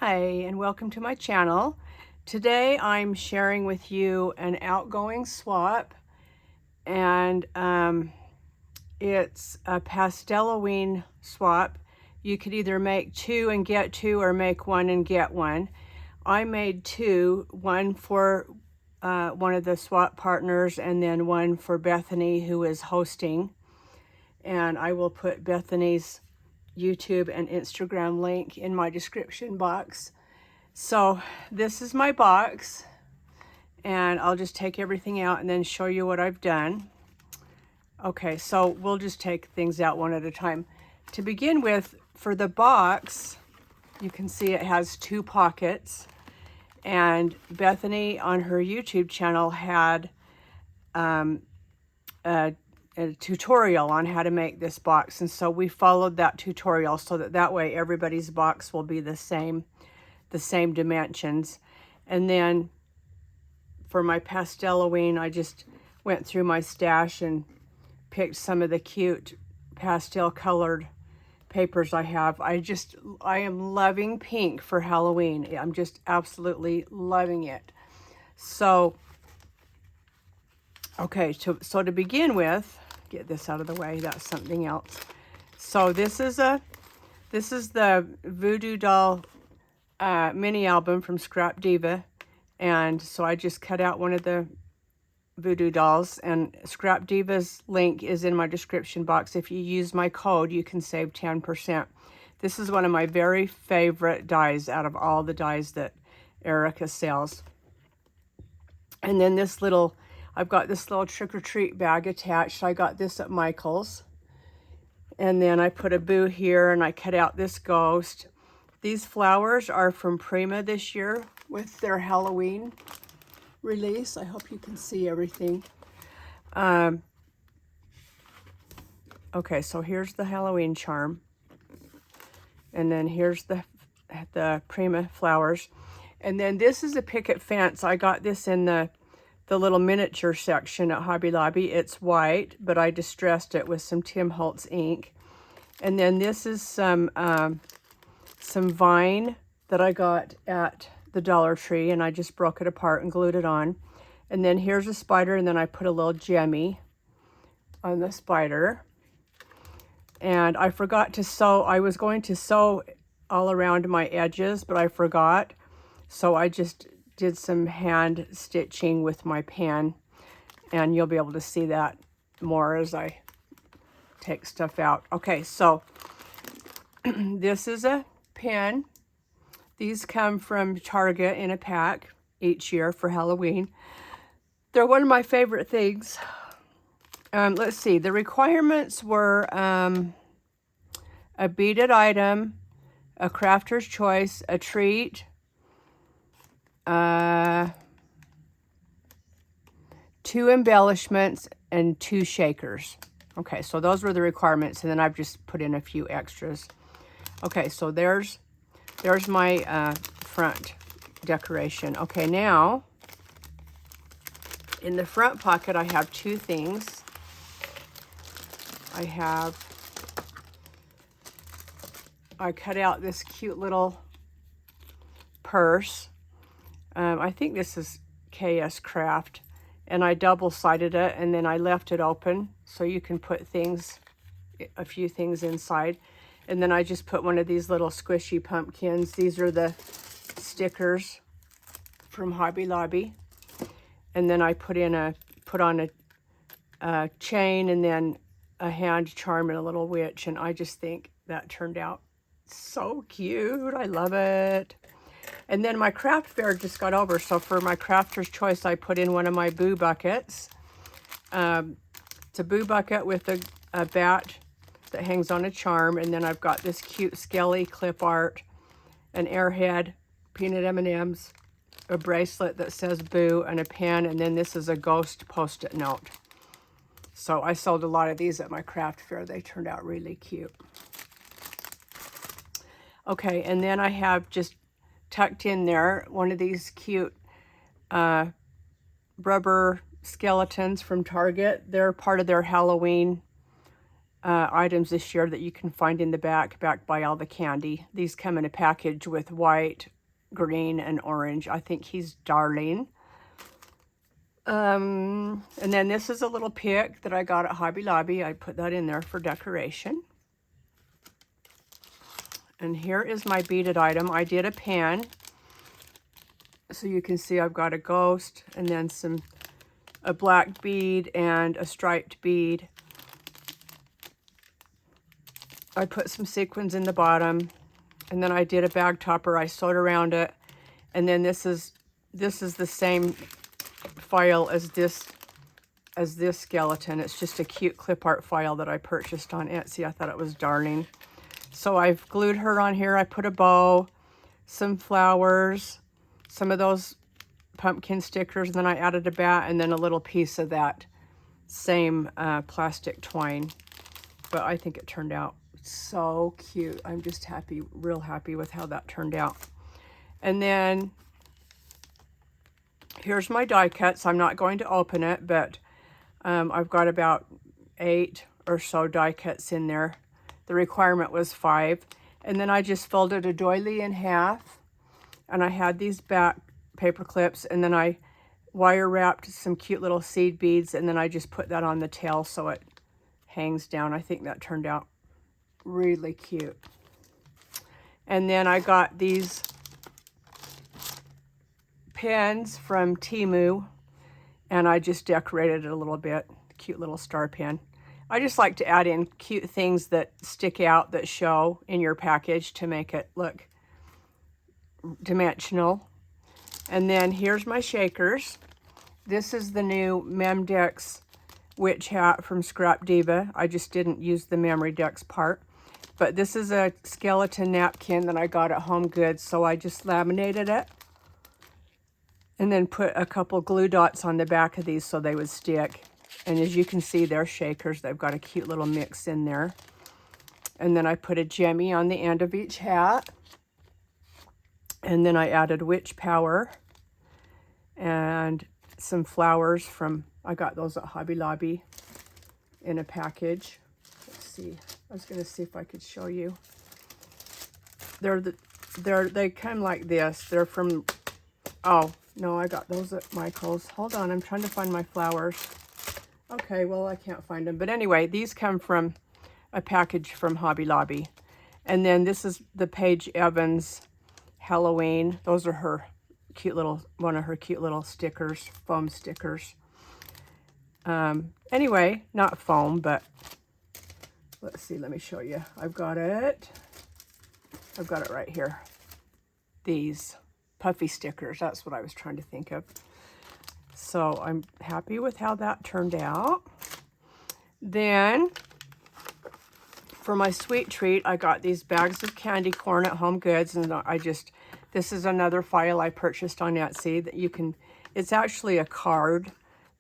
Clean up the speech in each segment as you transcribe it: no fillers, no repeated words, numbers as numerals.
Hi, and welcome to my channel. Today I'm sharing with you an outgoing swap, and it's a Pasteloween swap. You could either make two and get two or make one and get one. I made two, one for one of the swap partners and then one for Bethany, who is hosting. And I will put Bethany's YouTube and Instagram link in my description box. So this is my box, and I'll just take everything out and then show you what I've done. Okay, so we'll just take things out one at a time. To begin with, for the box, you can see it has two pockets, and Bethany on her YouTube channel had a tutorial on how to make this box, and so we followed that tutorial so that way everybody's box will be the same dimensions. And then for my Pasteloween, I just went through my stash and picked some of the cute pastel colored papers I have. I am loving pink for Halloween. I'm just absolutely loving it. So okay, so to begin with, get this out of the way, that's something else. So this is the Voodoo Doll mini album from Scrap Diva, and so I just cut out one of the voodoo dolls, and Scrap Diva's link is in my description box. If you use my code, you can save 10%. This is one of my very favorite dies out of all the dies that Erica sells. And then I've got this little trick-or-treat bag attached. I got this at Michael's, and then I put a boo here, and I cut out this ghost. These flowers are from Prima this year with their Halloween release. I hope you can see everything. Okay, so here's the Halloween charm. And then here's the Prima flowers. And then this is a picket fence. I got this in the little miniature section at Hobby Lobby. It's white, but I distressed it with some Tim Holtz ink. And then this is some vine that I got at the Dollar Tree, and I just broke it apart and glued it on. And then here's a spider, and then I put a little gemmy on the spider. And I forgot to sew. I was going to sew all around my edges, but I forgot. So I just did some hand stitching with my pen, and you'll be able to see that more as I take stuff out. Okay, so this is a pen. These come from Target in a pack each year for Halloween. They're one of my favorite things. Let's see, the requirements were a beaded item, a crafter's choice, a treat, 2 embellishments, and 2 shakers. Okay, so those were the requirements, and then I've just put in a few extras. Okay, so there's my front decoration. Okay, now in the front pocket I have 2 things. I cut out this cute little purse. I think this is KS Craft, and I double-sided it, and then I left it open so you can put a few things inside. And then I just put one of these little squishy pumpkins. These are the stickers from Hobby Lobby. And then I put on a chain, and then a hand charm and a little witch, and I just think that turned out so cute. I love it. And then my craft fair just got over, so for my crafter's choice, I put in one of my boo buckets. It's a boo bucket with a bat that hangs on a charm, and then I've got this cute skelly clip art, an airhead, peanut M&Ms, a bracelet that says boo, and a pen, and then this is a ghost post-it note. So I sold a lot of these at my craft fair. They turned out really cute. Okay, and then I have just tucked in there one of these cute rubber skeletons from Target. They're part of their Halloween items this year that you can find in the back by all the candy. These come in a package with white, green and orange. I think he's darling. And then this is a little pick that I got at Hobby Lobby. I put that in there for decoration. And here is my beaded item. I did a pen. So you can see I've got a ghost and then a black bead and a striped bead. I put some sequins in the bottom, and then I did a bag topper. I sewed around it, and then this is the same file as this skeleton. It's just a cute clip art file that I purchased on Etsy. I thought it was darling. So I've glued her on here. I put a bow, some flowers, some of those pumpkin stickers, and then I added a bat and then a little piece of that same plastic twine. But I think it turned out so cute. I'm just happy, real happy with how that turned out. And then here's my die cuts. I'm not going to open it, but I've got about 8 or so die cuts in there. The requirement was 5. And then I just folded a doily in half, and I had these back paper clips, and then I wire wrapped some cute little seed beads, and then I just put that on the tail so it hangs down. I think that turned out really cute. And then I got these pens from Temu, and I just decorated it a little bit. Cute little star pen. I just like to add in cute things that stick out, that show in your package to make it look dimensional. And then here's my shakers. This is the new Memdex witch hat from Scrap Diva. I just didn't use the memory dex part. But this is a skeleton napkin that I got at Home Goods, so I just laminated it. And then put a couple glue dots on the back of these so they would stick. And as you can see, they're shakers. They've got a cute little mix in there. And then I put a gemmy on the end of each hat. And then I added witch power and some flowers from, I got those at Hobby Lobby in a package. Let's see. I was going to see if I could show you. They come like this. They're from, oh, no, I got those at Michael's. Hold on, I'm trying to find my flowers. Okay, well, I can't find them. But anyway, these come from a package from Hobby Lobby. And then this is the Paige Evans Halloween. Those are her cute little, one of her cute little stickers, foam stickers. Anyway, not foam, but let's see, let me show you. I've got it right here. These puffy stickers, that's what I was trying to think of. So I'm happy with how that turned out. Then for my sweet treat, I got these bags of candy corn at Home Goods, and this is another file I purchased on Etsy that you can, it's actually a card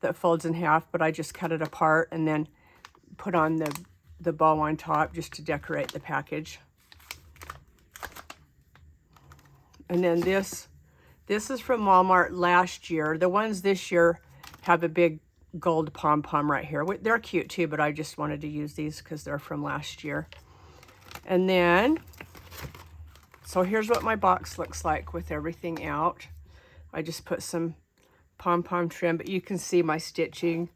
that folds in half, but I just cut it apart and then put on the bow on top just to decorate the package. And then this is from Walmart last year. The ones this year have a big gold pom-pom right here. They're cute too, but I just wanted to use these because they're from last year. And then, so here's what my box looks like with everything out. I just put some pom-pom trim, but you can see my stitching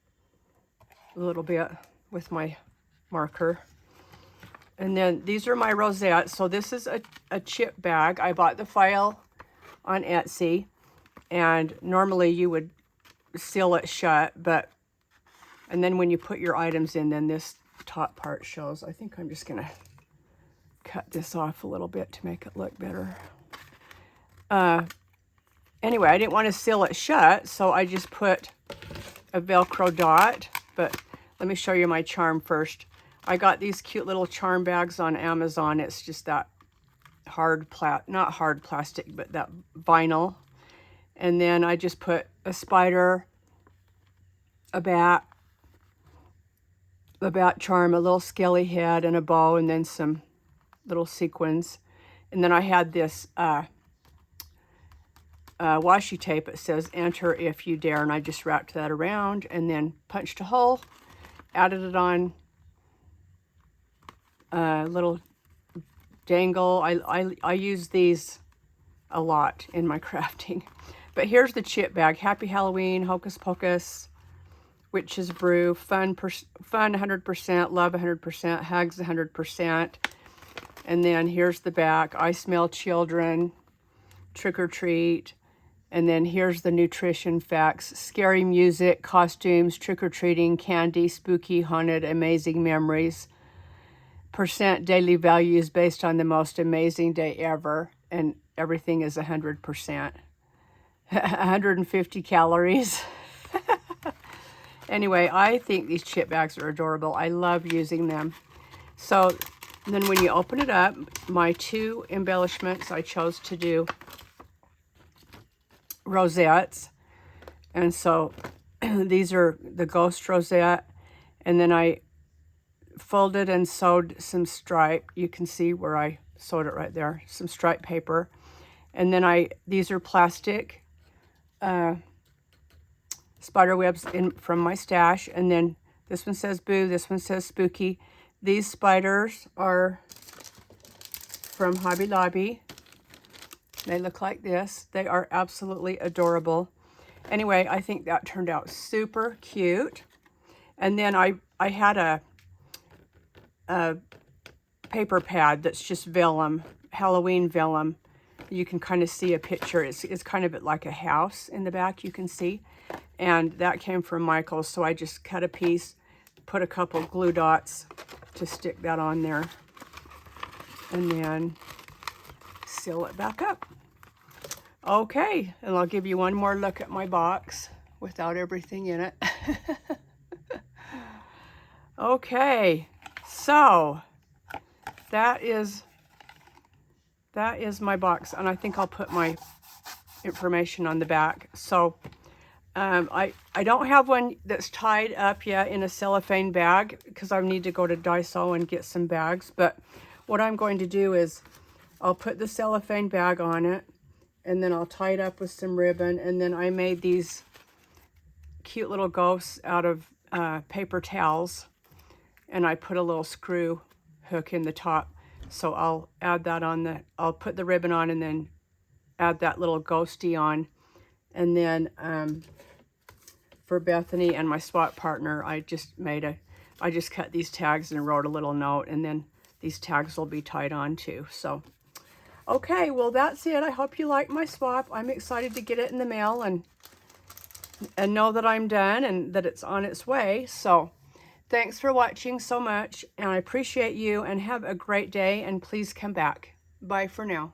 a little bit with my marker. And then these are my rosettes. So this is a chip bag. I bought the file on Etsy, and normally you would seal it shut, and then when you put your items in, then this top part shows. I think I'm just gonna cut this off a little bit to make it look better. Anyway, I didn't want to seal it shut, so I just put a Velcro dot, but let me show you my charm first. I got these cute little charm bags on Amazon. It's just that not hard plastic, but that vinyl. And then I just put a spider, a bat charm, a little skelly head, and a bow, and then some little sequins. And then I had this washi tape. It says "Enter if you dare," and I just wrapped that around and then punched a hole, added it on a little dangle. I use these a lot in my crafting. But here's the chip bag. Happy Halloween, Hocus Pocus, Witch's Brew, fun 100%, love 100%, hugs 100%. And then here's the back. I smell children, trick or treat. And then here's the nutrition facts. Scary music, costumes, trick-or-treating, candy, spooky, haunted, amazing memories. Percent daily values based on the most amazing day ever. And everything is 100%. 150 calories. Anyway, I think these chip bags are adorable. I love using them. So then when you open it up, my 2 embellishments, I chose to do rosettes. And so these are the ghost rosette. And then I folded and sewed some stripe. You can see where I sewed it right there. Some stripe paper. And then these are plastic spider webs from my stash. And then this one says boo, this one says spooky. These spiders are from Hobby Lobby. They look like this. They are absolutely adorable. Anyway, I think that turned out super cute. And then I had a paper pad that's just vellum, Halloween vellum. You can kind of see a picture. It's kind of like a house in the back, you can see. And that came from Michael's, so I just cut a piece, put a couple glue dots to stick that on there, and then seal it back up. Okay, and I'll give you one more look at my box without everything in it. Okay, so that is my box, and I think I'll put my information on the back. So I don't have one that's tied up yet in a cellophane bag because I need to go to Daiso and get some bags. But what I'm going to do is I'll put the cellophane bag on it, and then I'll tie it up with some ribbon. And then I made these cute little ghosts out of paper towels, and I put a little screw hook in the top. So I'll add that on I'll put the ribbon on and then add that little ghosty on. And then for Bethany and my swap partner, I just cut these tags and wrote a little note, and then these tags will be tied on too. So, okay, well that's it. I hope you like my swap. I'm excited to get it in the mail and know that I'm done and that it's on its way. So, thanks for watching so much, and I appreciate you, and have a great day, and please come back. Bye for now.